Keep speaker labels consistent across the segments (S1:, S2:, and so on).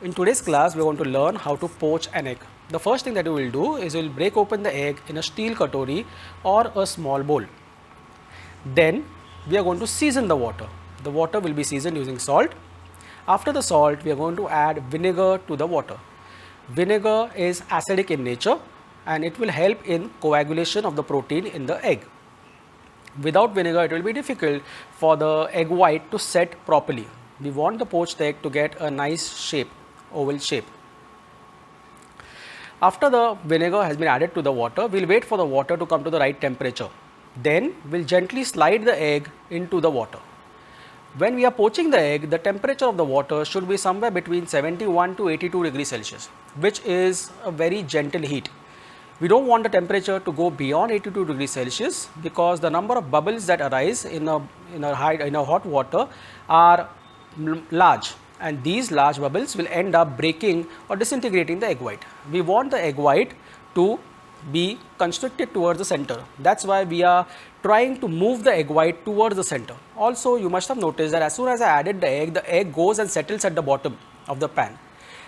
S1: In today's class, we are going to learn how to poach an egg. The first thing that we will do is we will break open the egg in a steel katori or a small bowl. Then we are going to season the water. The water will be seasoned using salt. After the salt, we are going to add vinegar to the water. Vinegar is acidic in nature and it will help in coagulation of the protein in the egg. Without vinegar, it will be difficult for the egg white to set properly. We want the poached egg to get a nice shape, oval shape. After the vinegar has been added to the water, we will wait for the water to come to the right temperature. Then we will gently slide the egg into the water. When we are poaching the egg, the temperature of the water should be somewhere between 71 to 82 degrees Celsius, which is a very gentle heat. We don't want the temperature to go beyond 82 degrees Celsius because the number of bubbles that arise in a hot water are large, and these large bubbles will end up breaking or disintegrating the egg white. We want the egg white to be constricted towards the center. That's why we are trying to move the egg white towards the center. Also, you must have noticed that as soon as I added the egg goes and settles at the bottom of the pan.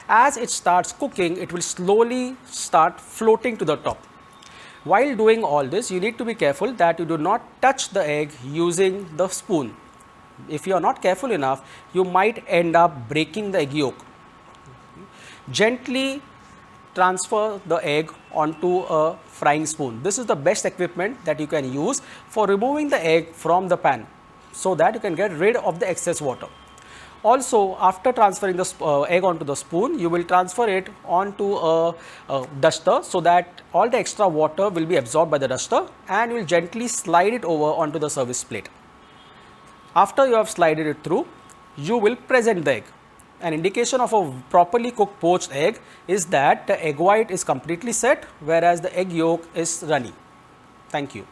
S1: As it starts cooking, it will slowly start floating to the top. While doing all this, you need to be careful that you do not touch the egg using the spoon. If you are not careful enough, you might end up breaking the egg yolk. Gently transfer the egg onto a frying spoon. This is the best equipment that you can use for removing the egg from the pan so that you can get rid of the excess water. Also, after transferring the egg onto the spoon, you will transfer it onto a duster so that all the extra water will be absorbed by the duster, and you will gently slide it over onto the service plate. After you have slided it through, you will present the egg. An indication of a properly cooked poached egg is that the egg white is completely set, whereas the egg yolk is runny. Thank you.